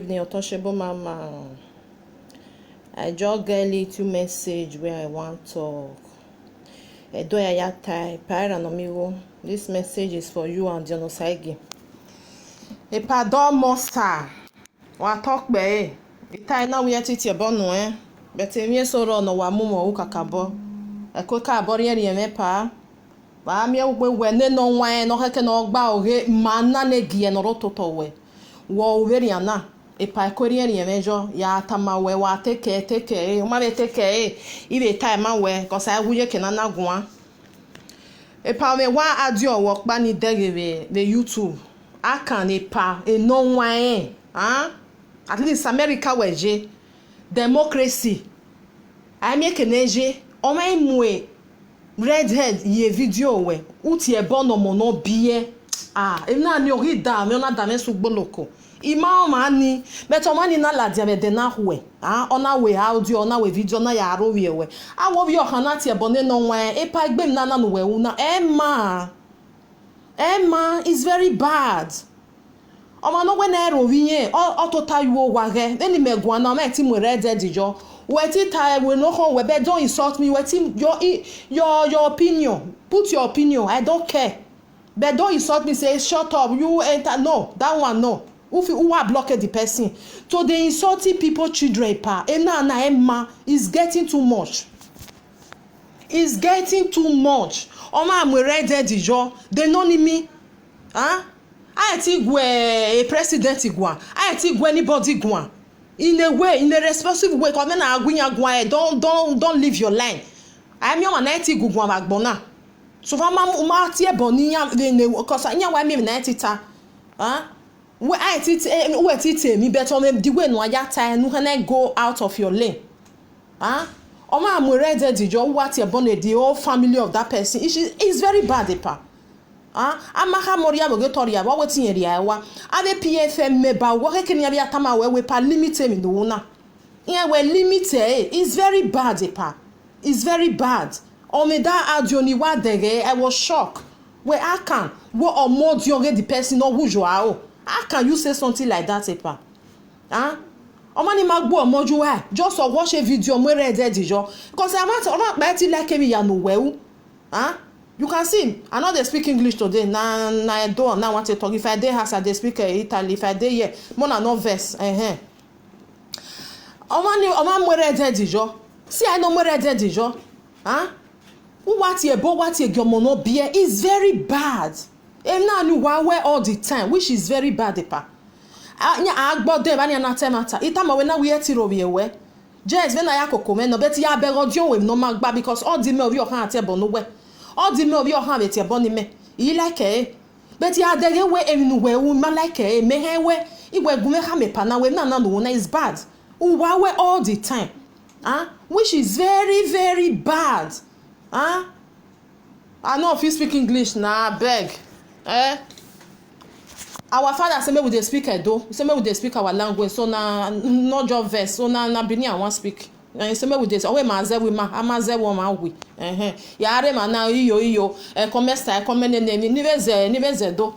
Evening, Untouchable Mama. I just get a little message where I want to talk. Edoya type, amigo. This message is for you and Dionosaigi. E pardon monster. Wa talk be. Ita na we titi ebonu But me so ro no wa mumo u kakabo. E ko ka bori eri me pa. Ba mi we ne no wan no heke no gba ohe mana ne gie no rototo we. Wo veri ana. E pa koriere yemejo ya tama we wa teke uma be teke ibe time we cause I wuje kenana gwa e pa me wa adio wo pa ni degebe the YouTube akan e pa e no wan at least America weje democracy I make neje o mai mue redhead ye video we uti e bono mo no bie e na ni ori da me ona da me su gboloko ima mani beto mani na la dia de na hwe ona we audio ona we video na ya aro we awo bi ohana ti ebone no wan e pa gbe na no we una Emma is very bad oma no we na ero wiye o to tayo wa ge eni megwa na ma ti mo red dijo we ti ta we no ho we be don't insult me we ti your opinion put your opinion I don't care but don't insult me say shut up you enter no that one no who are blocked the person so they insulting people children pa na Emma is getting too much oma am read dijo they no need me I think we a president igwa I think anybody gwa in a responsible way come na agwinya gwa don't leave your line I am your na ti gugwa magbona so ma ti e boni ya cause anya wa me na ti ta we me better the way no ya time no can go out of your lane oma am ready dijo what your born the whole family of that person is very bad pa amaka moria bogotoria wa wetin eri awa ave PFM meba wo kekeni abi atama we pa limit me no na yeah we limit is very bad pa is very bad o me da audio ni wa dege I was shocked where I can wo omodio the person no wujo how can you say something like that epa omani magbo omoju wa just watch a video mo read dijo because I want to pa ti like me ya no we you can see I know they speak English today na do na want to talk if I dey house I dey speak Italy if I dey here mo na no verse omani mo read dijo see I no mo read dijo what ye gyomo no bie is very bad na ni wa we all the time which is very bad pa anya agbo dem anya na temata itama we na we etiro we just when I akoko me no bet ya berodio we no magba because all the me obi okan ate bo no we all the me obi okan ate bo ni me yi like bet ya dege we enu we u ma like me he we igwe gume ha me pa na we na no na is bad u wa we all the time which is very very bad I know if you speak English na beg our father say me we dey speak Edo say me we dey speak our language so na not just verse so na Benin I wan speak say me we dey we maze we ma amaze wo ma we yare ma na iyo come style come ni veze do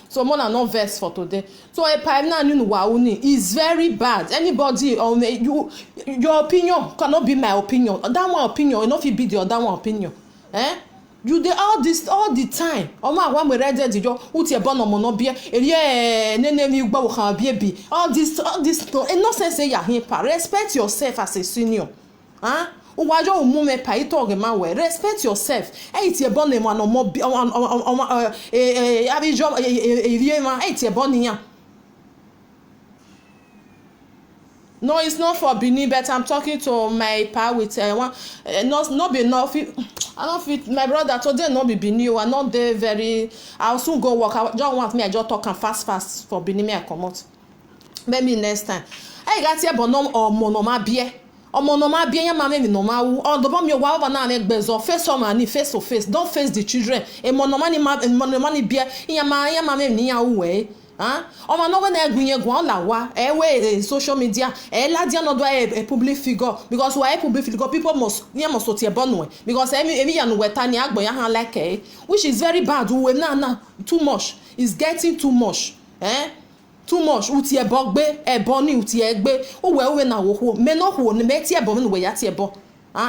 so more na no verse for today so a pipe na nu wa uni is very bad anybody or your opinion cannot be my opinion that one opinion no fit be the other one opinion you dey all the time omo awa me read dijo uti e bono mo no bie eri nene mi gba wo kan bie bi all this no sense say ya hin pa respect yourself as a senior uwajo umu me pa ito ge ma we respect yourself ti e bono mo no mo abijo eri ma ti e bono yan. No, it's not for Benin, but I'm talking to my pa with one. Not be enough. I don't fit my brother today. Not be Benin. I not there very. I'll soon go work. I don't want me. I just talk and fast for Benin. Me I come out. Maybe next time. I got here, but no or monoma bie. Or monoma bie. Ya mama mi noma u. Or the bomb you wa na make bezo face or mani face to face. Don't face the children. E monoma ni bie. Ya mama mi ya uwe. Oma no when egwunye gwan la wa we social media la dia no do a public figure because we a public figure people must tie bonwe because emi ya no weta ni agbo ya han like which is very bad we na too much is getting too much too much uti ebo ni uti egbe uwe na wo me no wo ni me ti ebo me no we ya ti ebo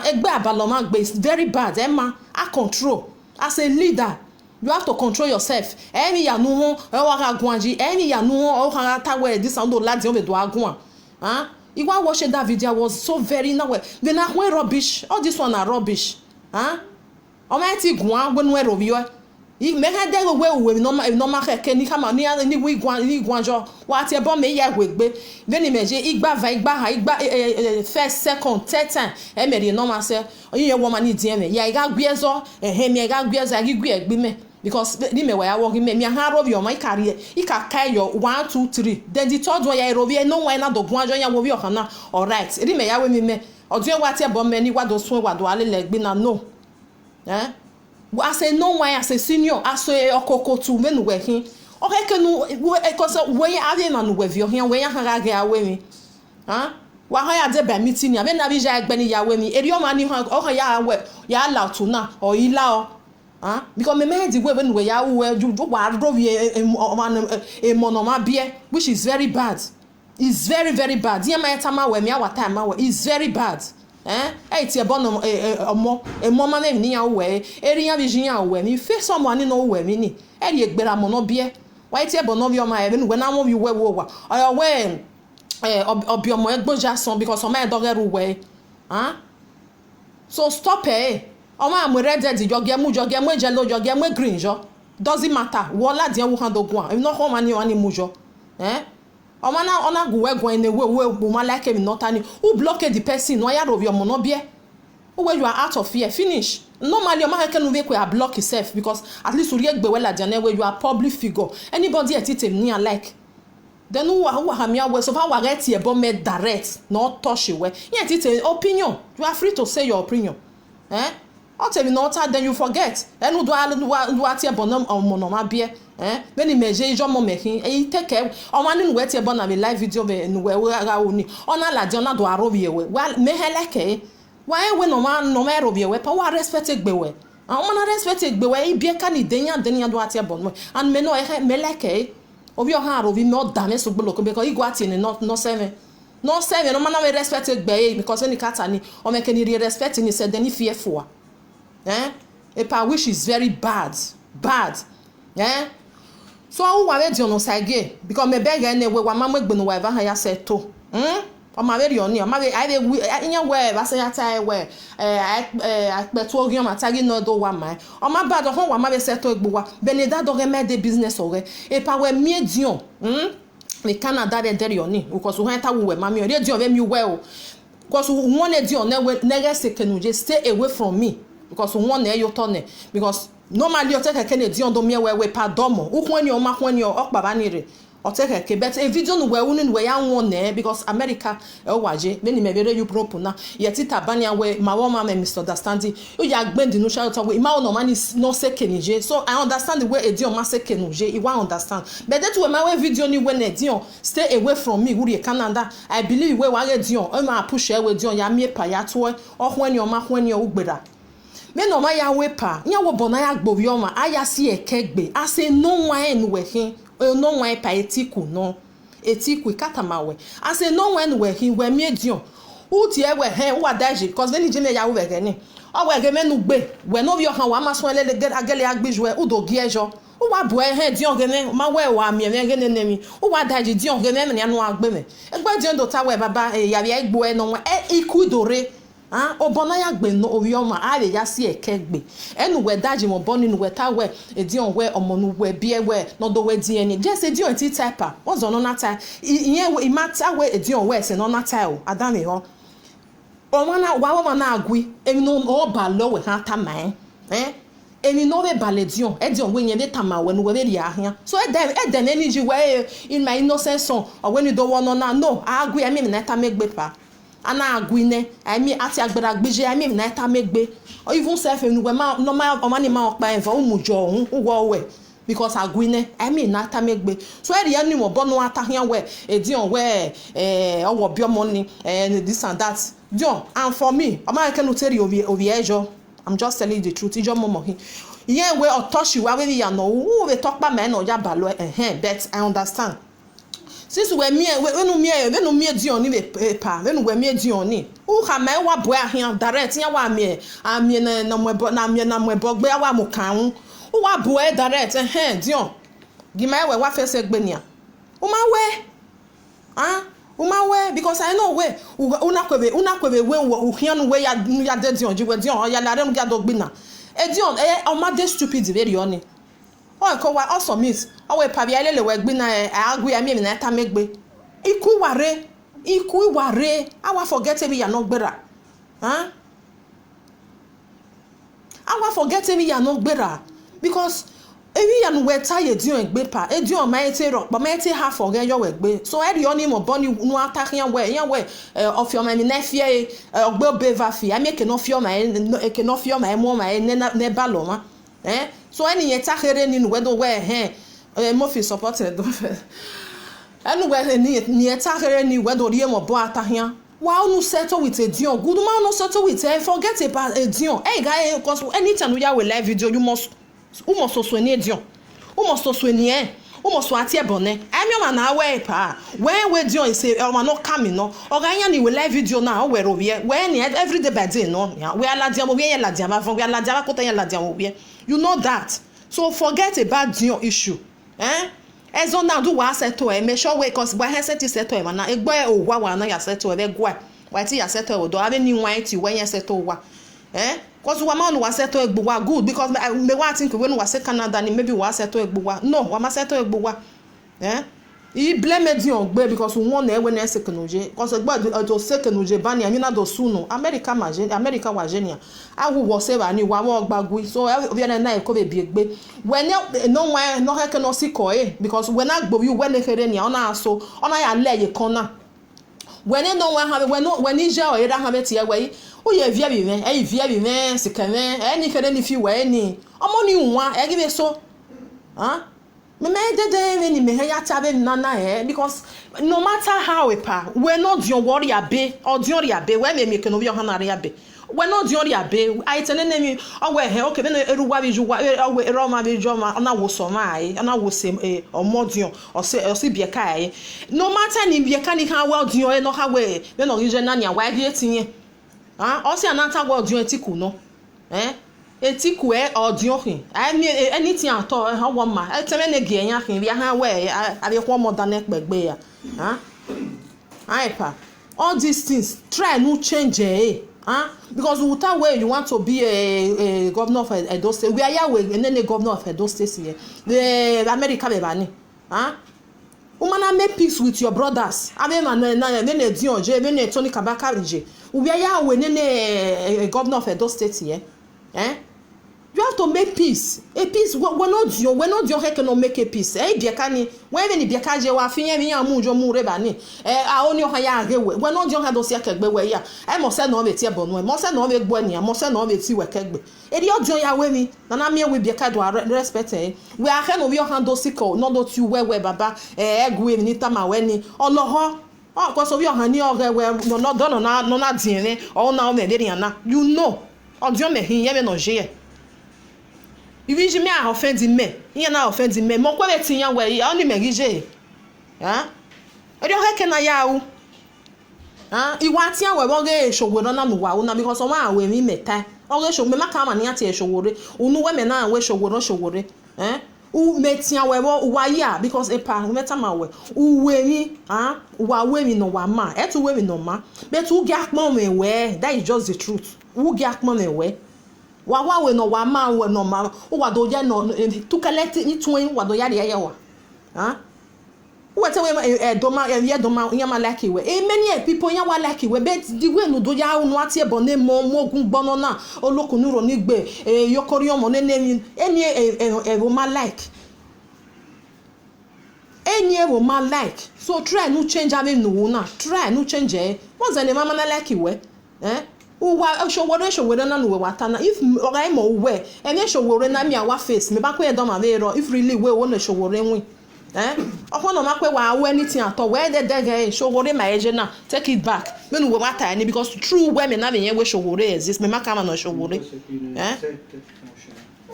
egbe abaloma gbe is very bad ma a control as a leader you have to control yourself emi ya nu ho e wa ga gwanji emi ya nu ho o ga ta we this sound ladi o be do agwan Iwa watch that video was so very now when I went rubbish all this one are rubbish Almighty gwan when we review I me ha dey we no ma keke ni kama ni we gwan jo wa ti e bo me ya wegbe veni meje igba first second third time e me dey normal say oyin woman ni die me ya iga gbezo me iga gbezo agi gbe egbe me because ni me wa work me ha rub your my career I ka kai your 1 2 3 then the third one ya rub no why na do gwan jo ya wo bi okana all right ni me ya we me odun wa ti e bo me ni wa do sun wa do ale legbe na no I say no why as a senior I say okoko tu me no working okay can no because we ave na no we here we yan ha ga awe mi wa ha ya de ba meeting ya me na bi ja egbe ni ya we mi eri o ma ni ha o ya awe ya la tu na o ila o because me di we when we ya we ju wa ro bi e mono ma bie which is very bad. It's very very bad. Dia ma etama we mi awata ma we is very bad. Ti e bono omo ma na ni ya we eri ya bi jin ya we mi fe someone no we mi ni e ri egbera mo no bie why ti e bono bi o ma e we na mo bi we wa oyo we obi omo egboja son because o ma e dogeru we so stop Omo am ready joge mu ejelo joge mu green jo doesn't matter wo la dia wo han do gwan if no ho mani wani mu jo Omo na ona go we gwan we ma like me not any who block the person no ya robi omo no bie where you are out of here finish normally omo can we block yourself because at least uri egbe we la dia where you are public figure anybody etitem ni like then who hamia we so far we get here but me direct no touch we yeah it's opinion you are free to say your opinion tell me not then you forget and do ati ebono omo ma bie when imeje ijo mo mekin e take care o ma ni we ti ebo na me live video be nu we ga oni ona la di ona do arobie we me heleke why we no ma robie we pa wa respect egbe we o na respect egbe we e bie ka ni denya do ati ebono and me no me like obi o ha arobi me o da me so gbolo ko because igwa ati ni no seven no ma na we respect egbe because any kata ni o me can respect ni said then fearful a power which is very bad so who wa di ono sage because me beg any we wa mama gbenu wa ha ya seto o ma very oni o ma we anya we ba se ya tai we petu ogion ma tagi no do wa mai o ma bad o wa ma be seto egbo wa beneda do me de business ore a power me dion me Canada de deri oni because we enter we ma me ore dion be mi well because one dion na sekenu just stay away from me because one na yo tone because normally o take keke on do me we pa domo ukwani o ma kwani o okpaba ni re o take keke but a video no we unu we ya won na because America e waje me ni me bere you prop na yeti tabania we ma wo ma me misunderstanding o ya gbendi no shout we ma no man is no sekenije so I understand the way e dion ma sekenuje I want understand but that we ma we video ni we na dion stay away from me wuri Canada I believe we wa dion o ma push e we dion ya mi pa ya to o kwani o ma kwani o ugbera me no ma ya wepa nya wo bona ya gbowi o ma aya si ekegbe ase no wan we hin no wan pa etiku no etiku katamawe ase no wan we hin we mi edion uti e we hen wa daji cause veni jeme ya we gani o we ge menu gbe we no bi o kan wa ma so ele agele agbijwe udo gi ejo o wa bo e hen dion gene ma we wa mi e gene nemi o wa daji dion gene me anu agbe me egbe dion do ta we baba ya bi egbo e no ikudore obona ya gbe no owioma ale ya si ekegbe enu we daji mo boni nu we ta we edion we omonu we bie we no do we di eni just edion ti typer ozo no na ta iyen we mata we edion we se no na ta o adame ho o na wa na agui emi no o ba lo we ha ta man emi no we baledion edion we yen de tama we no we ri ahia so eden energy we in my innocent son or when you don't want no agui emi na ta megbe pa ana aguine I mean ati agbara gbije I mean na ta megbe or even self we ma normal o mani ma opa enfa umujo ohun wo we because aguine I mean na ta megbe so e ri mo bonu atahian we edion we owo bi omo ni this and that dion and for me o ma can tell you obi ejo I'm just telling you the truth ijo momo hin yen we otoshi wa we ya no wo we talk pa me no ja balo but I understand since we me Dion ni pa when we me Dion ni u ha me wa boy ahia direct ya wa me na mwebo gbe wa mo kan u wa boy direct Dion gi me we wa fese gbe nia u ma we because I know where una kwebe we u hia no we ya de Dion ji we Dion ya la re no ga do gbe na Dion o ma de stupid very oni o ko wa also miss o we pa bia lele we gbe na agu ya mi na ta megbe iku ware awa forget me ya no gbera awa forget me ya no gbera because ewi ya no we tie Dion egbe pa Dion ma ete ro but ma ete half forget your egbe so e ri oni mo boni nu atakian we of your me na fie ogbe obeva fi am ke no fio ma mo ma ne baloma so any yetakere ni we do we mo fi supported do anyway ni yetakere ni we do rie mo bo atahian wa unu settle with a Dion good man no settle with forget about a Dion hey guy because anytime we have a live video you must so ni Dion so ni so atie bone emi na we pa when we Dion say o no come no o ga nya ni we live video na o we ro we ni every day by day no we ala dia mo we la dia ma fon we ala dia ko tan la dia mo we you know that so forget about Dion issue ezo na do wa settle make sure we cause we ha settle na egbo o wa na ya settle be gwa wa ti ya settle do abi ni wan ti when ya settle wa cause wa ma no wa settle egbo wa good because me wa think when wa say Canada ni maybe wa settle egbo wa no wa ma settle egbo wa I blame Dion gbe because we want na we na sekenoje cause egbo to sekenoje ba ni na do suno America wa genia awu wo se ba ni wa wo gbagui so we na ko be biegbe when no one no he no siko because when na gbo you when here ni ona so ona ya leye kona when no one have when ija o ira ha beti we o ye via bi me via bi me sikane ni here ni fi we ni omo ni nwa give so me de ni me ya tabe nana because no matter how we not Dion worry abe or Dion abe we me no bi o hanare abe we not Dion abe I tell me o we he okay me eruwa bi juwa o we roma bi joma na wo so mai na wo se o modion o se bie kai no matter ni bie kan ni kan wa Dion no ha we no regional ni wa gi etinye o se anata wa Dion etiku no etiku or Dion hin anything at all how one ma tell me gi yan hin bia ha we abi ko mo dan ekpegbe ya all these things try no change because without where you want to be a governor of Edo State we are here with any governor of Edo State here the America be bani woman make peace with your brothers ave na Dion je be Tony Kabaka je we are here with any governor of Edo State here you have to make peace a peace we're not Dion he cannot make a peace biekani when even biekaje wa finya mi amujo mu reba ni oni oha ya agewe we're not Dion ha do se kegbe we ya mo se no be tie bonu mo se no be gbo ni mo se no be ti we kegbe edi Dion ya we mi na me we bieka do respect we are he no we oha do siko no do tu we baba egwe ni tama we ni oloho cause we oha ni oge we no do no na din o na o me de na you know Dion me hin ye me no je Ivi me a offend me. He na offend me. Mo kwa betinya we oni megije. Eri o heke na ya u. Iwa ti awe bo ge shogoro na nuwa u na because o ma we mi meta. O ge shogoro maka ma ni ati e shogoro. Unu we me na we shogoro. U meti awe bo wa ya because epa meta ma we. U we mi wa we mi no wa ma. Etu we mi no ma. But u ge akpon me we. That is just the truth. U ge akpon me we. Wa we no wa ma we no ma o wa do ya no to collect ni twin wa do ya de ya wa what we do ma ya do ma ya ma like we many people ya wa like we but the way no do ya no atie bone mo ogun gbono na olokun ro ni gbe yokori omo ne any e ma like so try no change am no na try no change once the mama na like we uwa showore na no we watana if oga mo we ene showore na mi awa face me ba ko e do ma be ro if really we won showore nwi okwo no ma pe wa awo anything at all we de showore ma eje na take it back me no we wata any because true women na me we showore exist me maka ma no showore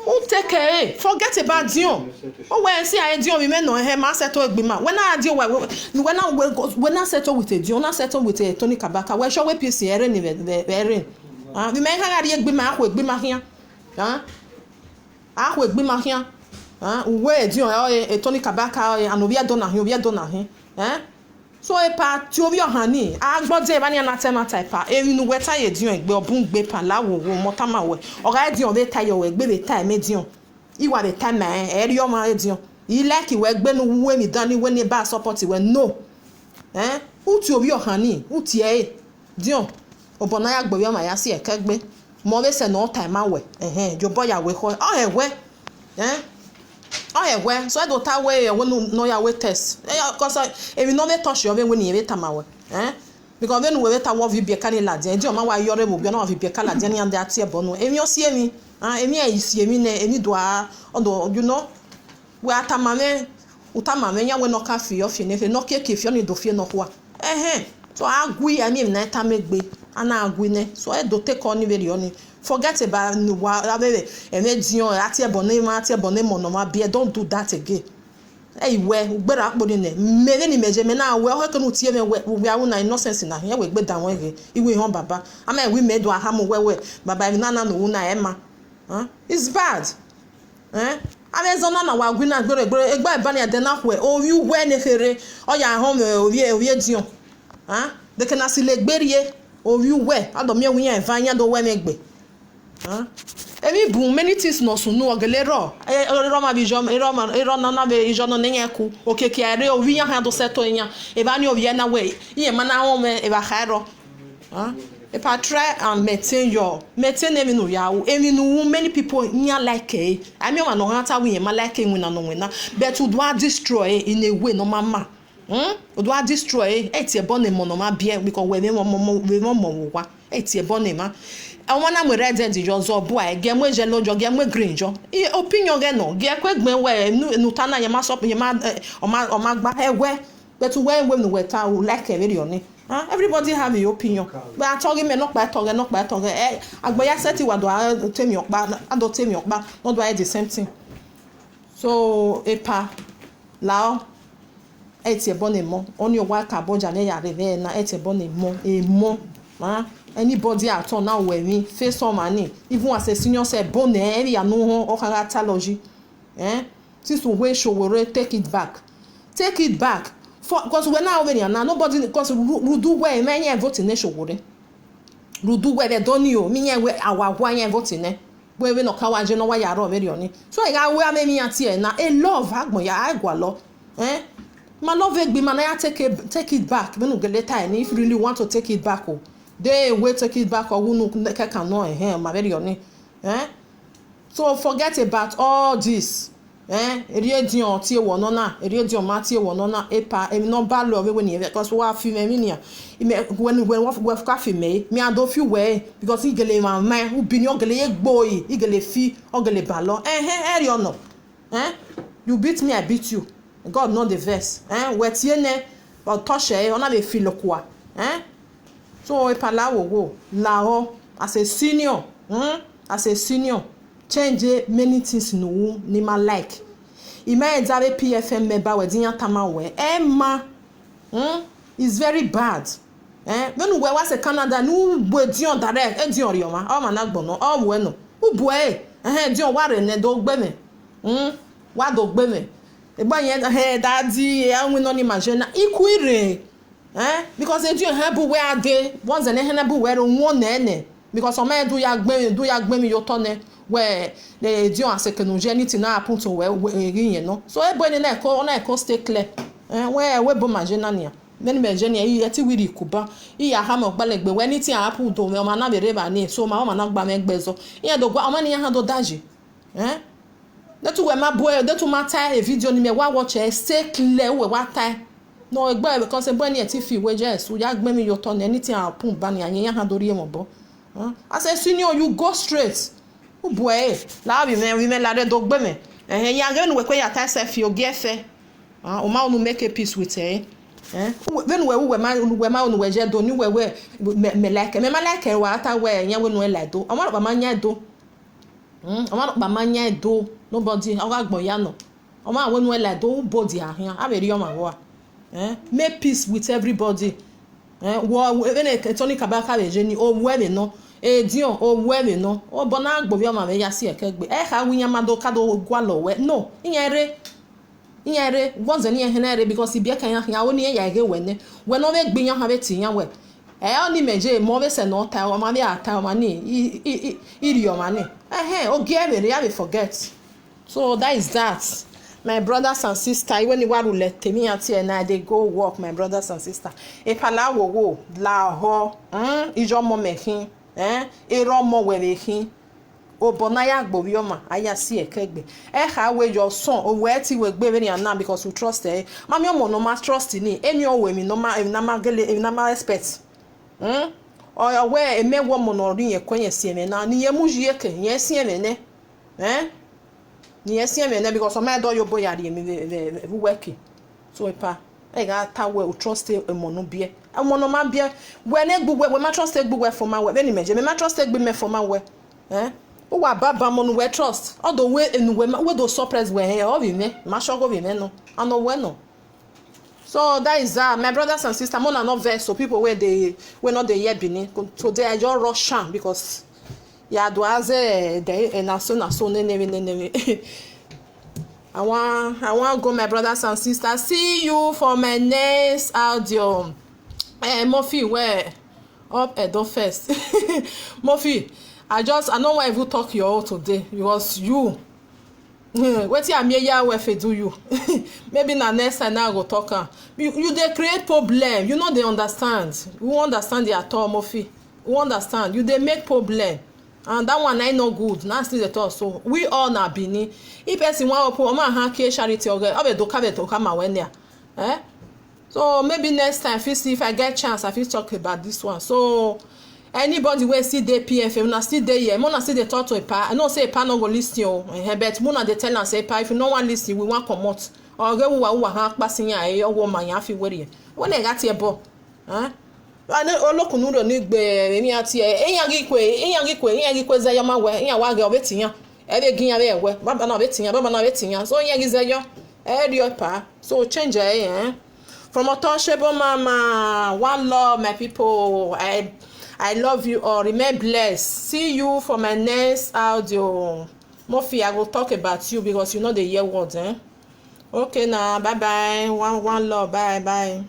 Who take care? Forget about Dion. Oh, when see I Dion, we may know him. I settle with me. When I deal when I settle with a Dion, I settle with a Tony Kabaka. Where shall we PC Erin? We may have a big mark with Bima here. I would be my here. Where Dion, a Tony Kabaka, and we are done here. So a part two of your honey. I got the money and attempt type. Even no wetter you doing, but boom, bepa, lawo, motama way. Or I do on the tire way, baby time, medium. You are the time, man, area my edion. You like it, work when we done when you buy support it, when no. Who two of your honey? Who tia? Dion. Obonaya Boya, my assy a kegbe. More than no time away. Your boy away. Oh, where? Oh yeah, well, so I don't tell where when no your way test. Because if you know they touch you when you wait amawe. Because then we wait a war be a canny lad, and your mamma your will be not be a cala, Jenny and that here bono. If you see me, you see me, any doa, although you know, we are tamame, utamame, when no coffee off your nephew, no cake if you need to fear no what. So I agree, I mean, night time make be, and I agree, so I don't take on very only. Forget about and don't do that again. Hey, where better up in there. Many measure now. Well, how can you tell me we are not nonsense in here? We better one again. It will home, Baba. I mean, we made one hammer where, but by Nana no una Emma. It's bad. I mean, so now we're going to go a bunny at the knock where oh, you wear neferre or your home over here. They can see leg berry or you wear. I don't mean we are fine. I don't wear me. Emi bu many things no so no ogelero Roma vision Roma na be vision no nyeku okeke are o wi han do seto nya e ba ni o wi na we ye ma na wo me e ba khairo if I try and maintain emi no ya wo emi no many people nya like I mean no hata we ma like we na no we na but you do destroy in a way no mama o do destroy e tie bon mo no ma bia because we mo wa e tie bon ma I wanna we red and jo boy game we jelo jo game we green jo opinion ge no ge kwegben we nu tana yema sop yema o ma gba ewe but when no we ta like e very oni everybody have your opinion but I talk me no pa talk agboya set wa do temi okpa ado temi okpa no do the same thing so epa lao etie bonemo oni o wa ka boja na ya reve na etie bonemo anybody at all now when me face some money even as a senior said bone area no or characterology since we show we take it back for because we now already now nobody because we do where many voting nation we do where they don't you me we our one voting we no kawaje no wa yaro already on so I got where me atie na a love agbon ya agwalo my love egbe man I take it back when we get later and if you really want to take it back they will take it back or who can know my very only so forget about all this radio tie wonona radio matie wonona epa emi no ba lo when you because we have female when we cafe me ado fi we because he gele man who be no gele egboyi he gele fi o gele balo eri ono you beat me I beat you God know the verse we tie ne but touch ona be fi lokwa so epa la wo lao as a senior change many things no ni ma like imagine that PFM member we dinya tamawe emma is very bad when we was a Canada no bo dion direct e dion rioma o ma na gbono o wo no ubu dion ware ne do gbeme wa do gbeme e gba yen daddy anwe no ni imagine ikuire because they do have where they once and henable where one nene because some do ya gbemi yo tone where they do as second anything na happen to where you know so everybody na ko stay clear where we bo majenania then mejenia yi eti wiri kuba iya ha mo gbalegbe when anything happen to me o ma na be reba ni so ma o ma na gba me gbezo iya do gba o ma ni ya do daji that we ma boy that to matter a video ni me wa watch stay clear we wa tie no egba because egba ni e ti fi we just ya gbe mi yo turn anything happen ba ni ayen ya ha dori e mo bo as a senior you go straight o boy la bi me la do gbe me ya gbe nu we kwe ya tie self you get fair o ma unu make a peace with when we ma unu we je do ni we me like me ma like wa ata we yan we nu e like do o ma ba ma nya do Oma ba manya do nobody oga gboya no. Oma when we like do body ahia. Aberi oma wa. Make peace with everybody. Wo ene Tony Kabaka be jeni o we no. Dion o we no. O bona gbobi oma be ya si ekegbe. Ha winya mado kado gwalo we. No. Inyere gboze ni ehenere because ibia kan ya woni ya ge wene. We no be gbiyan ha be tiyan we. Oni meje mo be se no ta o ma be ata o ma ni iri o ma ni. O give me ya be forget. So that is that. My brothers and sisters, when you want to let me out here now, they go work, my brothers and sisters. If I wo la ho, ijo mo mehin, ero mo werehin. O bonaya gbobioma, aya si ekegbe. Ha we your son, o we ti we gbe very now because we trust Mami omo no ma trust ni. Emi o we mi no ma respect. O ya we eme wo mo no ri ekwenye si eme na ni ye mu jieke, ye si eme ne. Ni esi eme ne because my do your boy yari me working. So pa e ga ta we trust emo no bie. Emo no ma bie. We na gbugwe we ma trust gbugwe for ma we. Be ni meje me ma trust gbugwe me for ma we. O wa baba mo no we trust. All the way enu we do surprise we here o bi me. Ma sure go bi me no. Ano we no. So that is that. My brothers and sisters, mo na not vex so people where not the year bini. Today I just rush am because ya do aze de na so nene. I want go, my brothers and sisters. See you for my next audio. Murphy, where up Edo first. Murphy, I know why you talk your all today because you. What you me ya we do you? Maybe na next time I go talk. You they create problem. You know they understand. You understand the at all, Murphy. You understand. You they make problem. And that one I no good. Now still the talk. So we all na bini. If person want to put ha ke charity oge, I be do ka be to come when there. So maybe next time if I get chance I fit talk about this one. So anybody wey see dey PFA, una still dey here, una still dey talk to a pa. I know say a pa no go listen o. But una dey tell am say pa if you no wan listen, we wan comot. Oge wa ha pasin ya e owo ma yan fi were. When e gat here bo. Olokunu ro ni gbe emi ati eyan gikwe zeyo ma we eyan wa ge obetiyan ebe giyan be we baba na obetiyan so eyan gizeyo ri pa so change from untouchable mama. One love, my people. I love you all. Remain blessed. See you for my next audio. Murphy, I will talk about you because you know the year words Okay now, bye bye. One love, bye.